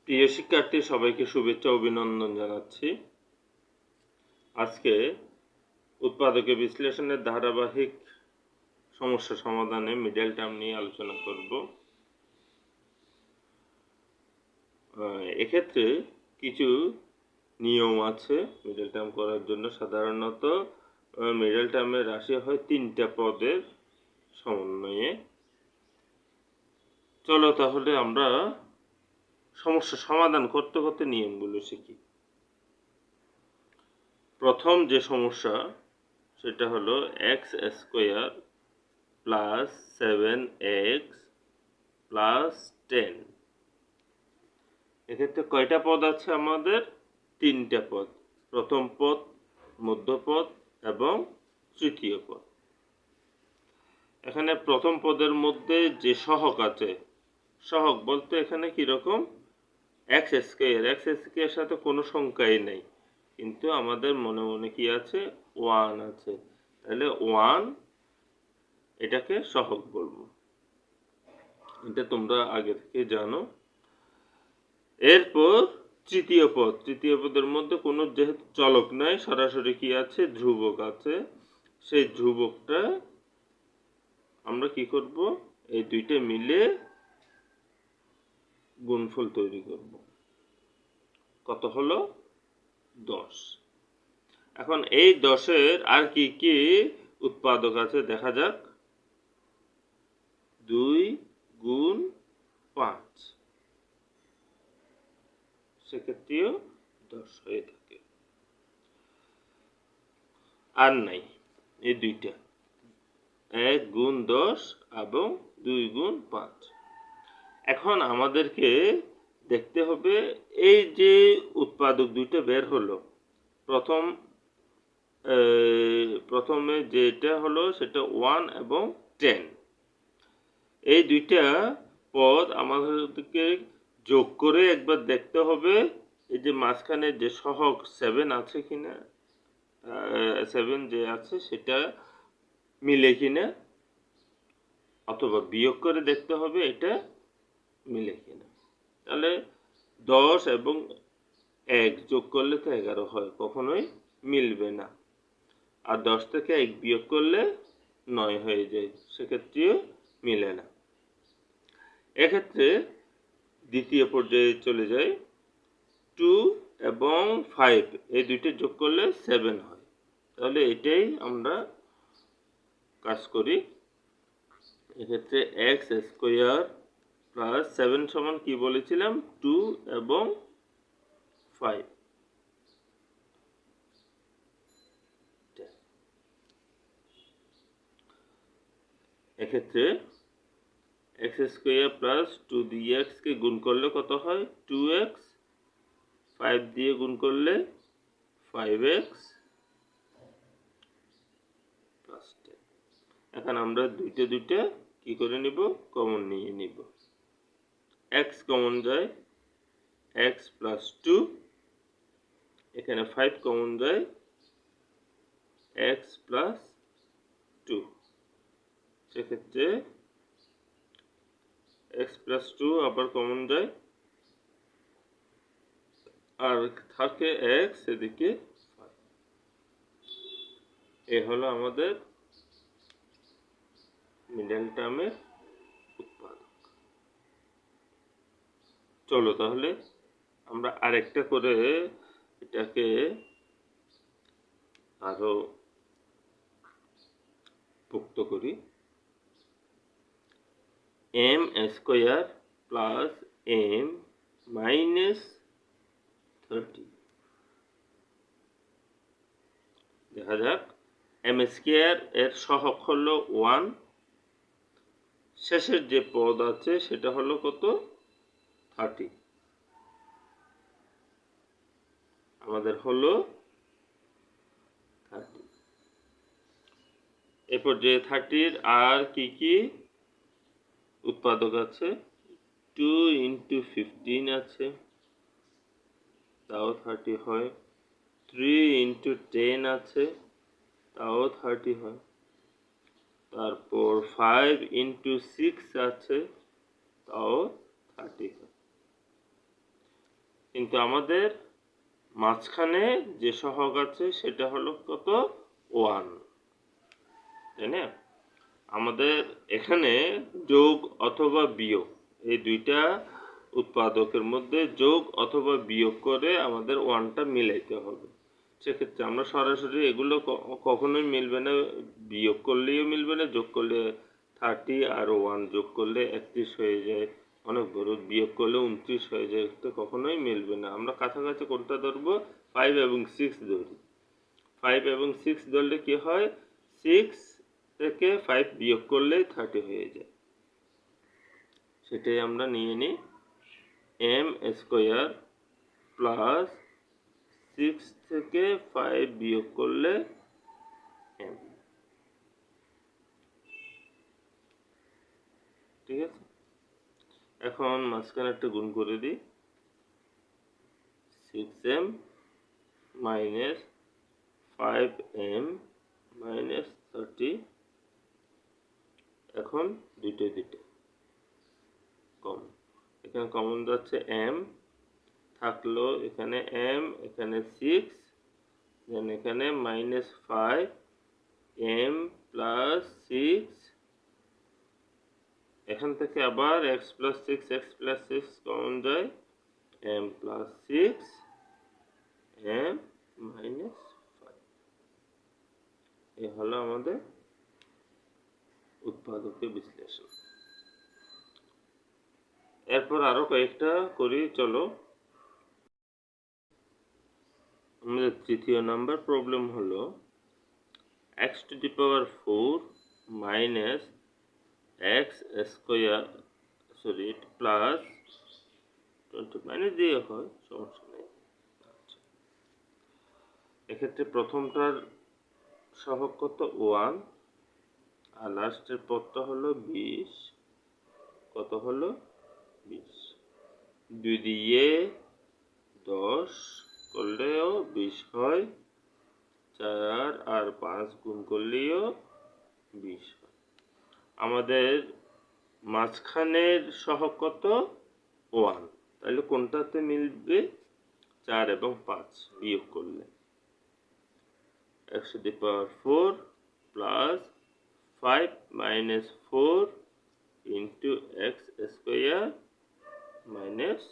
প্রিয় শিক্ষার্থী সবাইকে শুভেচ্ছা ও অভিনন্দন জানাচ্ছি। আজকে উৎপাদকের বিশ্লেষণের ধারাবাহিক সমস্যা সমাধানে মিডল টার্ম নিয়ে আলোচনা করব। এক্ষেত্রে কিছু নিয়ম আছে মিডল টার্ম করার জন্য। সাধারণত মিডল টার্মের রাশি হয় 3টা পদের সমন্বয়ে। চলো তাহলে আমরা সমস্যা সমাধান করতে করতে নিয়মগুলো শিখি। প্রথম যে সমস্যা সেটা হলো x square plus 7x plus 10। এক্ষেত্রে কয়টা পদ আছে আমাদের? 3টা পদ। প্রথম পদ, মধ্যপদ এবং তৃতীয় পদ। এখানে প্রথম পদের মধ্যে যে সহগ আছে, সহগ বলতে এখানে কিরকম, এক্স স্কোয়ার সাথে কোনো সংখ্যাই নেই, কিন্তু আমাদের মনে মনে কি আছে, 1 আছে। তাহলে 1 এটাকে সহগ বলবো, এটা তোমরা আগে থেকে জানো। এরপর তৃতীয় পদের মধ্যে কোনো যেহেতু চলক নাই, সরাসরি কি আছে, ধ্রুবক আছে। সেই ধ্রুবকটা আমরা কি করব, এই দুইটা মিলে গুণফল তৈরি করব। কত হলো? 10। এখন এই 10-এর আর কি কি উৎপাদক আছে দেখা যাক। 2 গুণ 5, সেক্ষেত্রেও 10 হয়ে থাকে। আর নাই এই দুইটা, 1 গুণ 10 এবং 2 গুণ 5। এখন আমাদেরকে দেখতে হবে এই যে উৎপাদক দুইটা বের হলো, প্রথমে যেটা হলো সেটা 1 এবং 10। এই দুইটা পদ আমাদেরকে যোগ করে একবার দেখতে হবে এই যে মাঝখানে যে সহগ 7 আছে কিনা, 7 যে আছে সেটা মিলে কিনা, অথবা বিয়োগ করে দেখতে হবে এটা মিলে কিনা। তাহলে 10 এবং 1 যোগ করলে তো 11 হয়, কখনোই মিলবে না। আর 10 থেকে 1 বিয়োগ করলে 9 হয়ে যায়, সেক্ষেত্রেও মিলে না। এক্ষেত্রে দ্বিতীয় পর্যায়ে চলে যায়। 2 এবং 5 এই দুইটা যোগ করলে 7 হয়। তাহলে এটাই আমরা কাজ করি। এক্ষেত্রে এক্স স্কোয়ার প্লাস 7 সমান কি বলেছিলাম, 2 এবং 5। এক্ষেত্রে এক্স স্কোয়ার প্লাস 2 দিয়ে এক্স কে গুণ করলে কত হয়, 2x, 5 দিয়ে গুণ করলে 5x প্লাস 10। এখন আমরা দুইটা কি করে নিব, কমন নিয়ে নিব। x কমন যায়, x প্লাস 2, এখানে 5 কমন যায়, x প্লাস 2। সেক্ষেত্রে x প্লাস 2 আবার কমন যায়, আর থাকে x এদিকে 5। এ হলো আমাদের মিডল টার্মের উৎপাদক। চলো তাহলে আমরা আরেকটা করে এটাকে আরো পোক্ত করি। m square plus m minus 30। দেখা যাক, m স্কোয়ার এর সহগ হলো 1, শেষের যে পদ আছে সেটা হলো কত, 30। আমাদের হলো 30। এরপর যে 30-র আর কি কি উৎপাদক আছে, 2 × 15 আছে, তাও 30 হয়। 3 × 10 আছে, তাও 30 হয়। তারপর 5 × 6 আছে, তাও 30 হয়। কিন্তু আমাদের মাঝখানে যে সহগ আছে সেটা হলো কত 1, তাই না? আমাদের এখানে যোগ অথবা বিয়োগ এই দুইটা উৎপাদকের মধ্যে যোগ অথবা বিয়োগ করে আমাদের 1টা মিলাইতে হবে। সেক্ষেত্রে আমরা সরাসরি এগুলো কখনোই মিলবে না, বিয়োগ করলেও মিলবে না, যোগ করলে 30 আর 1 যোগ করলে 31 হয়ে যায়, অনেক বড়, বিয়োগ করলে 29 হয়ে যায়, তো কখনোই মিলবে না। আমরা কাছাকাছি কোনটা ধরবো? 5 এবং 6 ধরি। 5 এবং 6 ধরলে কি হয়, 6 থেকে 5 বিয়োগ করলেই 30 হয়ে যায়। সেটাই আমরা নিয়ে নিই, m স্কয়ার প্লাস 6 থেকে 5 বিয়োগ করলে m। ঠিক আছে, এখন মাঝখানে একটা গুণ করে দিই, 6m মাইনাস 5m মাইনাস 30। এখন দুইটা কম, এখানে কমন যাচ্ছে m, থাকলো এখানে m, এখানে 6, দেন এখানে মাইনাস 5m প্লাস 6, এখান থেকে আবার x প্লাস 6 কমন যায়, m প্লাস 6 m মাইনাস 5। এই হলো আমাদের উৎপাদকের বিশ্লেষণ। এরপর আরো কয়েকটা করি, চলো। আমাদের তৃতীয় নাম্বার প্রবলেম হলো x to the power 4 minus x square plus 20 minus দিয়ে হয়, সমস্যা নেই। আচ্ছা, এক্ষেত্রে প্রথমটার সহগ কত 1, আর লাস্টের পদটা হলো 20, কত হলো 20। 2 দিয়ে 10 করলেও 20 হয়, 4 আর 5 গুণ করলেও 20 হয়। আমাদের মাঝখানের সহগ কত 1, তাহলে কোনটাতে মিলবে? 4 এবং 5 বিয়োগ করলে x to the power 4 plus 5 minus 4 into x square minus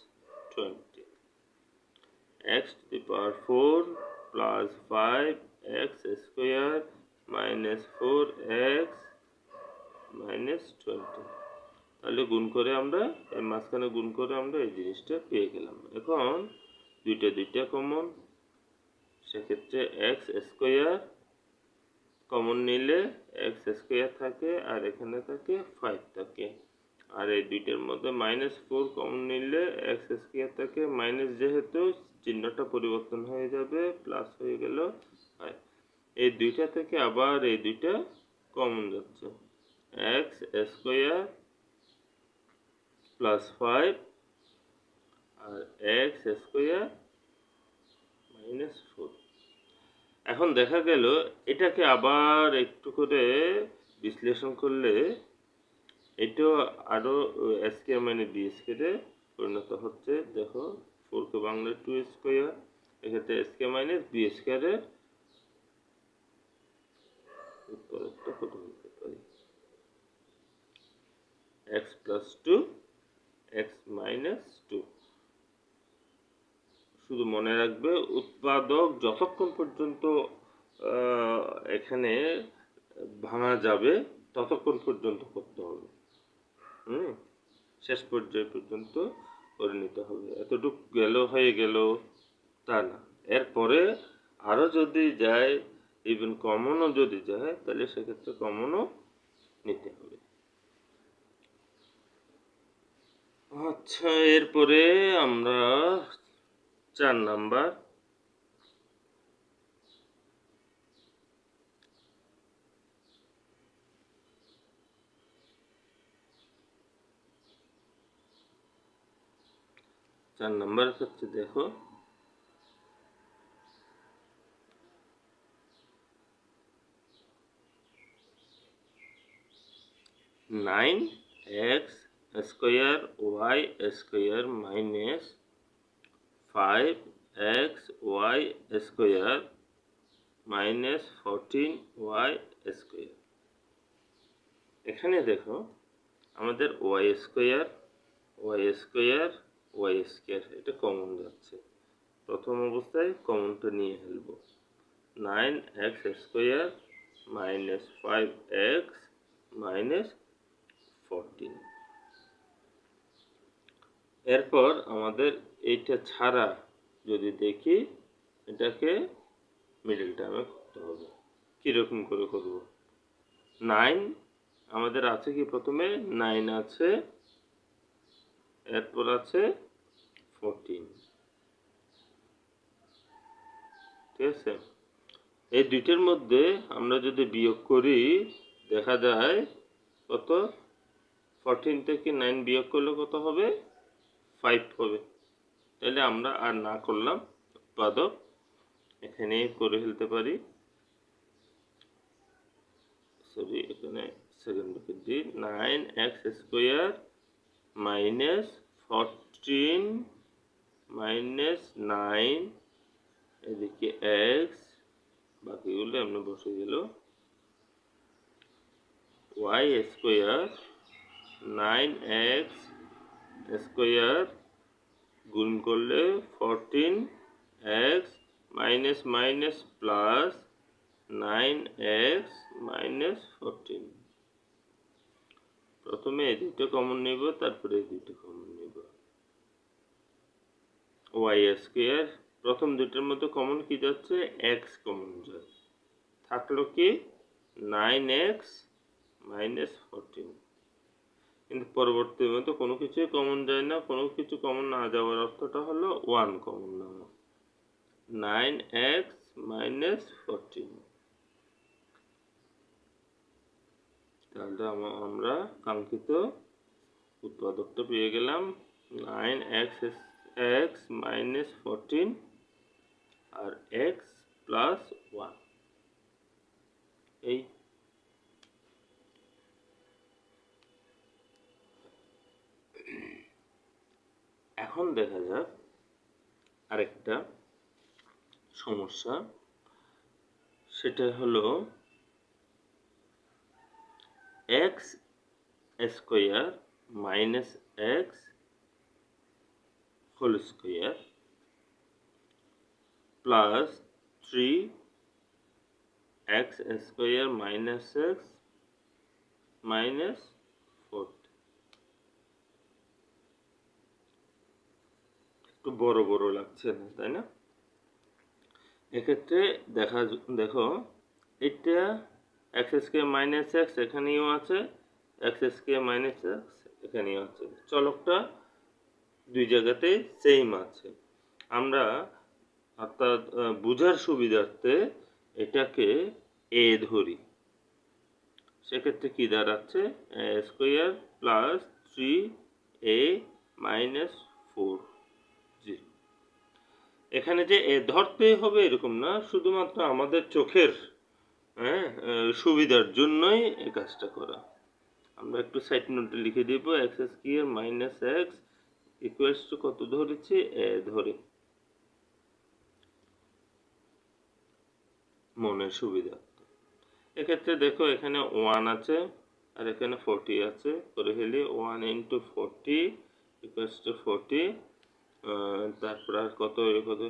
20, x to the power 4 plus 5x square minus 4x minus 20। তাহলে গুণ করে আমরা এই মাঝখানে গুণ করে আমরা এই জিনিসটা পেয়ে গেলাম। এখন দুইটা কমন, সেক্ষেত্রে x স্কোয়ার কমন নিলে x স্কোয়ার থাকে আর এখানে থাকে 5 থাকে, আর এই দুইটার মধ্যে -4 কমন নিলে x স্কয়ার থাকে, মাইনাস যেহেতু চিহ্নটা পরিবর্তন হয়ে যাবে, প্লাস হয়ে গেল 5। এই দুইটা থেকে আবার এই দুইটা কমন যাচ্ছে, x স্কয়ার প্লাস 5 আর x স্কয়ার মাইনাস 4। এখন দেখা গেল এটাকে আবার একটু করে বিশ্লেষণ করলে এটাও আরো স্কয়ার মানে বি স্কয়ারে পরিণত হচ্ছে। দেখো 4 কে বাংলা 2 স্কয়ার, এক্ষেত্রে স্কয়ার মাইনাস বি স্কয়ারের উত্তরটা কত হতে পারে, x প্লাস 2 x মাইনাস 2। শুধু মনে রাখবে উৎপাদক যতক্ষণ পর্যন্ত এখানে ভাঙা যাবে ততক্ষণ পর্যন্ত করতে হবে, শেষ পর্যায় পর্যন্ত করে নিতে হবে। এতটুকু গেল হয়ে গেল তা না, এরপরে আরো যদি যায়, ইভেন কমনও যদি যায়, তাহলে সেক্ষেত্রে কমনও নিতে হবে। আচ্ছা, এরপরে আমরা 4 নাম্বার, ক্ষেত্রে দেখো 9x square y square minus 5xy square minus 14y square. এখানে দেখো আমাদের ওয়াই স্কোয়ার এটা কমন যাচ্ছে। প্রথম অবস্থায় কমনটা নিয়ে ফেলব। 9x square minus 5x minus 14। এরপর আমাদের এইটা ছাড়া যদি দেখি এটাকে মিডল টার্মে করতে হবে। কীরকম করে করব? 9 আমাদের আছে কি, প্রথমে 9 আছে, এরপর আছে 14, ঠিক আছে? এই দুইটার মধ্যে আমরা যদি বিয়োগ করি দেখা যায় কত, 14 থেকে 9 বিয়োগ করলে কত হবে? 5 হবে। তাহলে আমরা আর না করলাম, উৎপাদক এখানে করে ফেলতে পারি। সরি, এখানে সেকেন্ড ব্র্যাকেট দিই। 9x স্কোয়ার মাইনাস 14 মাইনাস 9, এদিকে x, বাকিগুলো এমনি বসে গেল। y স্কোয়ার 9x স্কোয়ার গুণ করলে 14x minus minus plus 9x minus 14। প্রথমে এই দুটো কমন নেব, তারপরে এই দুটো কমন নেব। y স্কোয়ার প্রথম দুটোর মধ্যে কমন কি যাচ্ছে? x কমন যায়, থাকলো কি 9x মাইনাস 14। কিন্তু পরবর্তীর মধ্যে কোনো কিছুই কমন যায় না। কোনো কিছু কমন না যাওয়ার অর্থটা হলো 1 কমন নেওয়া। 9x minus 14। তাহলে আমরা কাঙ্ক্ষিত উৎপাদকটা পেয়ে গেলাম, 9x মাইনাস 14 আর x প্লাস 1। এই এখন দেখা যাক আরেকটা সমস্যা। সেটা হলো x square minus x whole square plus 3x square minus x minus 4। একটু বড় বড় লাগছে না, তাই না? এক্ষেত্রে দেখো এটা x স্কোয়ার মাইনাস x এখানেও আছে, x স্কোয়ার মাইনাস x এখানেও আছে। চলকটা দুই জায়গাতে সেম আছে। আমরা অর্থাৎ বোঝার সুবিধার্থে এটাকে a ধরি। সেক্ষেত্রে কি দাঁড়াচ্ছে? a square plus 3a minus 4। এখানে যে এ ধরতেই হবে এরকম না, শুধুমাত্র আমাদের চোখের সুবিধার জন্যই এই কাজটা করা। আমরা একটু সাইড নোটে লিখে দিব, x square minus x equals to কত ধরেছি? এ ধরে, মনের সুবিধা। এক্ষেত্রে দেখো এখানে 1 আছে আর এখানে 40 আছে, করে ফেলি। 1 ইন্টু 40 ইকুয়ালস টু 40। তারপর আর কত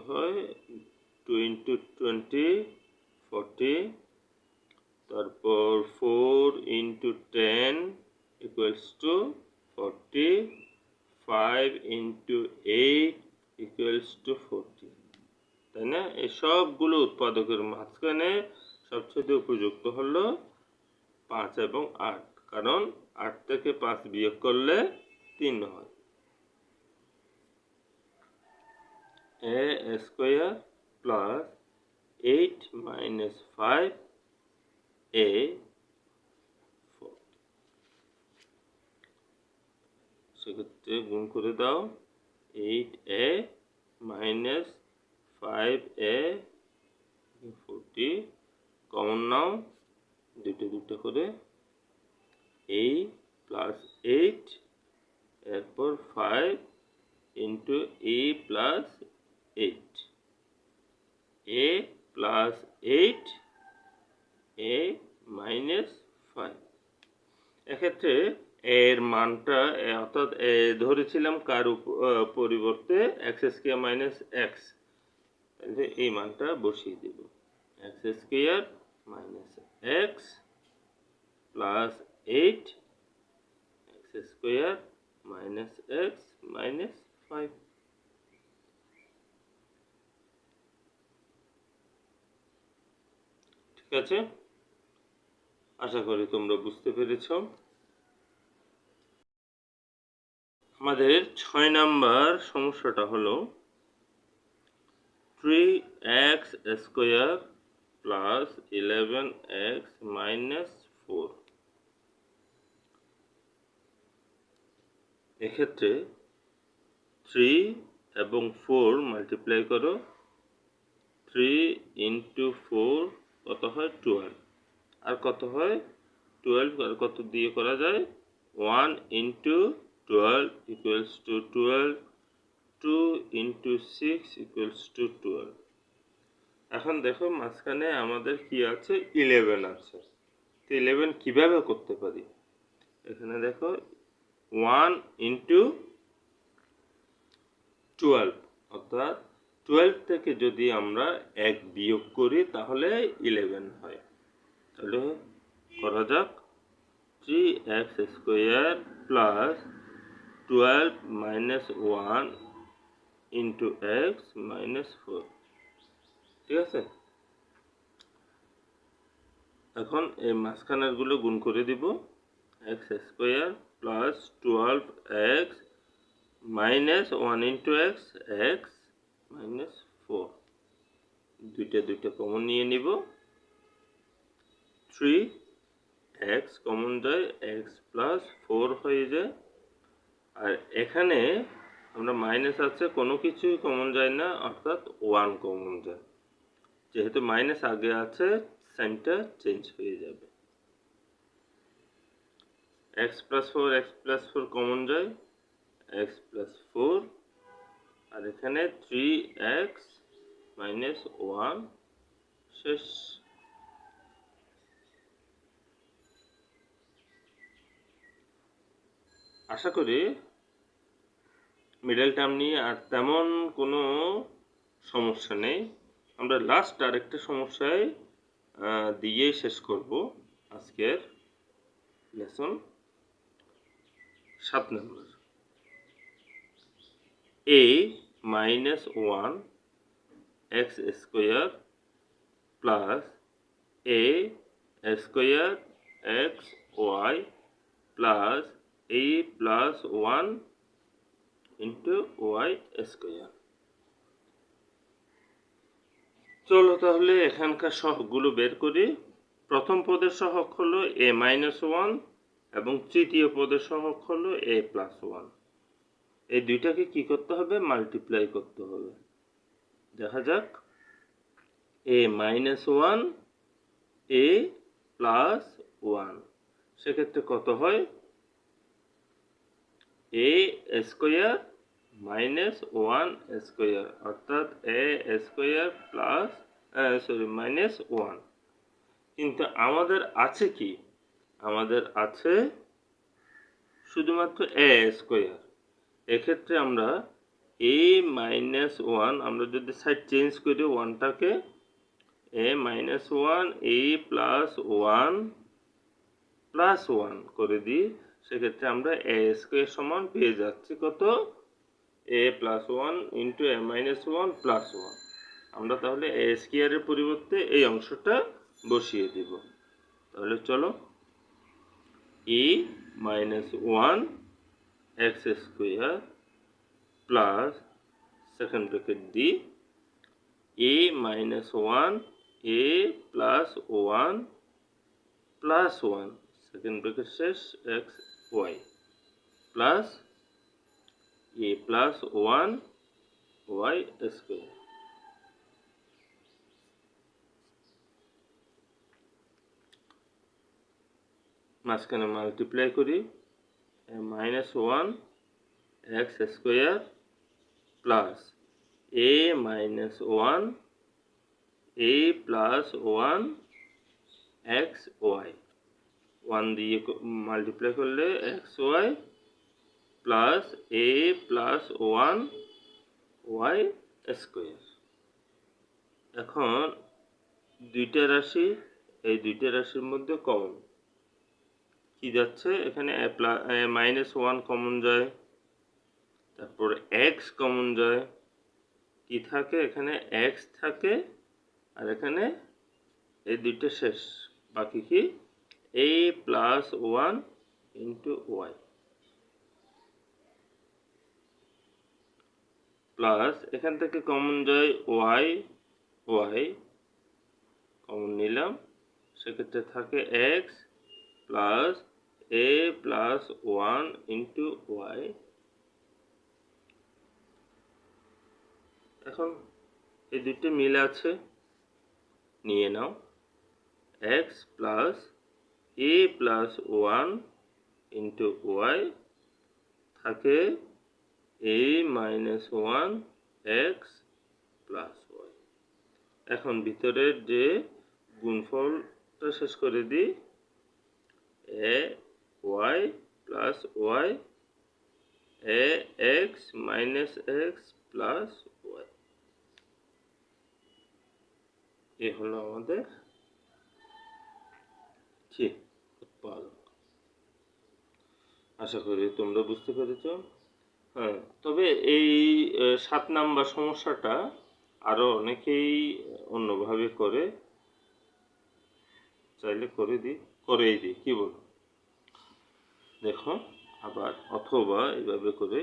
হয়? 2 ইন্টু 20 40। তারপর 4 into 10 equals to 40। 5 into 8 equals to 40, তাই না? এই সবগুলো উৎপাদকের মাঝখানে সবচেয়ে উপযুক্ত হলো 5 এবং 8, কারণ 8 থেকে 5 বিয়োগ করলে 3 হয়। a square plus 8 minus 5a 4। সেক্ষেত্রে গুণ করে দাও, 8a মাইনাস 5a 40। কমন নাও, দুটো করে, a প্লাস 8, এরপর 5 into a plus 8, a plus 8, a minus 5। এক্ষেত্রে এর মানটা অর্থাৎ ধরেছিলাম কার পরিবর্তে এক্স স্কোয়ার মাইনাস এক্স, তাহলে এই মানটা বসিয়ে দেব, x square minus x plus 8 x square minus x minus 5। ঠিক আছে, আশা করি তোমরা বুঝতে পেরেছ। আমাদের 6 নাম্বার সমস্যাটা হলো 3x square plus 11x minus 4। এক্ষেত্রে 3 এবং 4 মাল্টিপ্লাই করো, 3 ইন্টু 4 কত হয় 12, আর কত হয় 12, আর কত দিয়ে করা যায় 1 into 12 equals to 12, 2 into 6 equals to 12। এখন দেখো মাঝখানে আমাদের কি আছে 11 আছে, তো 11 কিভাবে করতে পারি, এখানে দেখো 1 ইন্টু 12, অর্থাৎ 12 থেকে যদি আমরা 1 বিয়োগ করি তাহলে 11 হয়। তাহলে করা যাক 3x square plus 12 minus 1 into x minus 4। ঠিক আছে, এখন এই মাঝখানের গুলো গুণ করে দিব, x square plus 12x minus 1 into x, x minus 4, দুইটা কমন নিয়ে নিব, 3x কমন যায়, x প্লাস 4 হয়ে যায়, আর এখানে আমরা মাইনাস আছে কোনো কিছুই কমন যায় না, অর্থাৎ 1 কমন যায়, যেহেতু মাইনাস আগে আছে সাইনটা চেঞ্জ হয়ে যাবে। x প্লাস 4 কমন যায়, x প্লাস 4, আর এখানে 3x মাইনাস 1 শেষ। আশা করি মিডল টার্ম নিয়ে আর তেমন কোনো সমস্যা নেই। আমরা লাস্ট আরেকটা সমস্যায় দিয়ে শেষ করব আজকের লেসন। 7 নম্বর, a minus 1 x square plus a square x y plus a plus 1 into y square. চলো তাহলে এখানকার সহগগুলো বের করি। প্রথম পদের সহগ হলো a মাইনাস 1 এবং তৃতীয় পদের সহগ হলো a প্লাস 1। এই দুইটাকে কি করতে হবে, মাল্টিপ্লাই করতে হবে। দেখা যাক, a মাইনাস 1 a প্লাস 1, সেক্ষেত্রে কত হয়, a স্কোয়ার মাইনাস 1 স্কোয়ার, অর্থাৎ a স্কোয়ার প্লাস মাইনাস 1। কিন্তু আমাদের আছে কি, আমাদের আছে শুধুমাত্র a স্কোয়ার। এক্ষেত্রে আমরা a মাইনাস 1, আমরা যদি সাইড চেঞ্জ করি 1টাকে a minus 1 a plus 1 plus 1 করে দিই, সেক্ষেত্রে আমরা a স্কোয়ার সমান পেয়ে যাচ্ছি কত, a plus 1 into a minus 1 plus 1। আমরা তাহলে a স্কোয়ারের পরিবর্তে এই অংশটা বসিয়ে দিব। তাহলে চলো, a minus 1 x square plus second bracket দি a minus 1 a plus 1 plus 1 second bracket শেষ x y plus a plus 1 y square. মাঝখানে মাল্টিপ্লাই করি, minus 1 x square plus a minus 1 a plus 1 x y 1 দিয়ে multiply করলে x y plus a plus 1 y square. এখন দুইটা রাশি, এই দুইটা রাশির মধ্যে কমন কি যাচ্ছে? এখানে মাইনাস 1 কমন যায়, তারপর x কমন যায়, কি থাকে এখানে x থাকে, আর এখানে এই দুইটা শেষ, বাকি কি a plus 1 into y plus এখান থেকে কমন যায় y, y কমন নিলাম, সেক্ষেত্রে থাকে x plus a plus 1 into y। এখন এই দুইটা মিল আছে, নিয়ে নাও x plus a plus 1 into y থাকে a minus 1 x plus y। এখন ভিতরের যে গুণফলটা শেষ করে দিই, a y plus y a x minus x plus y। এ হলো আমাদের উৎপাদক। আশা করি তোমরা বুঝতে পেরেছ। হ্যাঁ, তবে এই 7 নাম্বার সমস্যাটা আরো অনেকেই অন্যভাবে করে, চাইলে করেই দিই, কি বলো? দেখো আবার, অথবা এইভাবে করে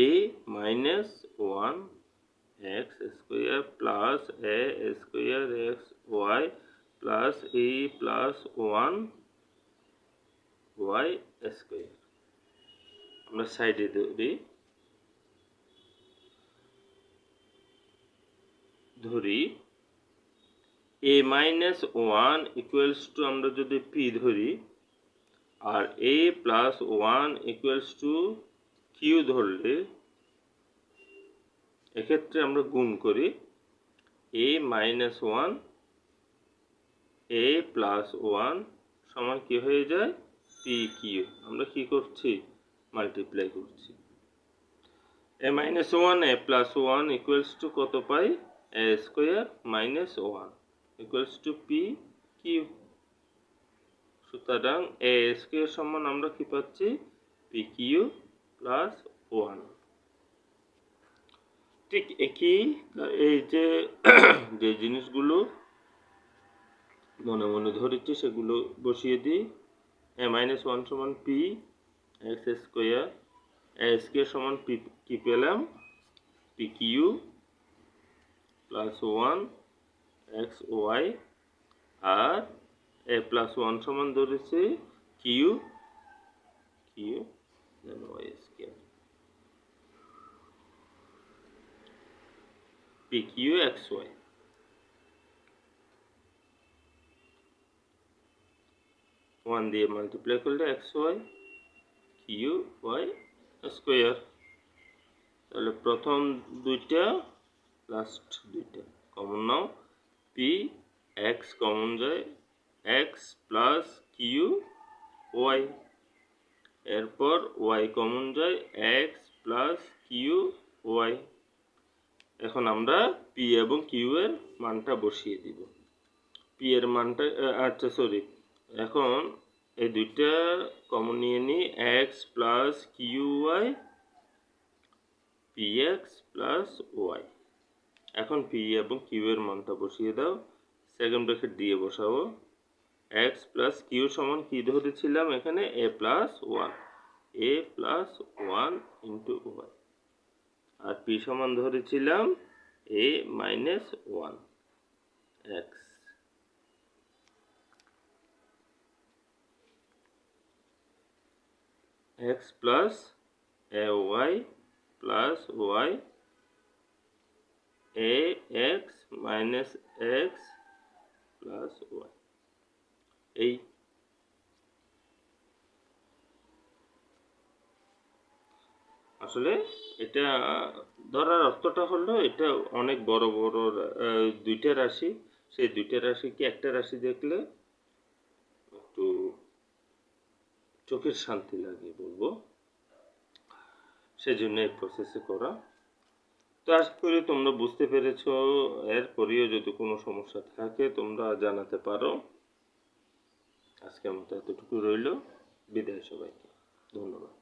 a minus 1 x square plus a square x y plus a plus 1 y square. আমরা সাইডে ধরি a মাইনাস 1 ইকুয়ালস টু, আমরা যদি p ধরি, আর a plus 1 equals to q ধরলে, এক্ষেত্রে আমরা গুণ করি a মাইনাস 1 a প্লাস 1 সমান কি হয়ে যায় p q। আমরা কি করছি? মাল্টিপ্লাই করছি। a minus 1 a plus 1 equals to কত পাই? a square minus 1 equals to p q। সুতরাং a স্কোয়ার সমান আমরা কি পাচ্ছি? p q plus 1। ঠিক একই, এই যে যে জিনিসগুলো মনে মনে ধরেছি সেগুলো বসিয়ে দিই। a মাইনাস 1 সমান p x square, a square সমান p কি পেলাম? p q plus 1 x y, আর a প্লাস 1 সমান ধরেছি q then y square p q x y। One দিয়ে মাল্টিপ্লাই করলে x y q y square. তাহলে প্রথম দুইটা লাস্ট দুইটা কমন নাও, p x কমন যায়, x প্লাস q y, এরপর y কমন যায়, x প্লাস q y। এখন আমরা p এবং q এর মানটা বসিয়ে দিব। p এর মানটা, আচ্ছা সরি, এখন এই দুইটা কমন নিয়ে নিই, x plus q y px plus y. এখন p এবং q এর মানটা বসিয়ে দাও, সেকেন্ড ব্র্যাকেট দিয়ে বসাবো। x প্লাস কিউ সমান কি ধরেছিলাম এখানে? a plus 1, a plus 1 into y, আর p সমান ধরেছিলাম a minus 1 x। x plus y plus y ax minus x plus y। এই আসলে এটা ধরার অর্থটা হলো এটা অনেক বড় বড় দুইটা রাশি, সেই দুইটা রাশিকে একটা রাশি দেখলে একটু চোখের শান্তি লাগে বলবো, সেজন্য এই প্রসেসে করা। তো আশা করি তোমরা বুঝতে পেরেছো। এরপরেও যদি কোনো সমস্যা থাকে তোমরা জানাতে পারো। আজকের মতো এতটুকু রইল। বিদায় সবাইকে, ধন্যবাদ।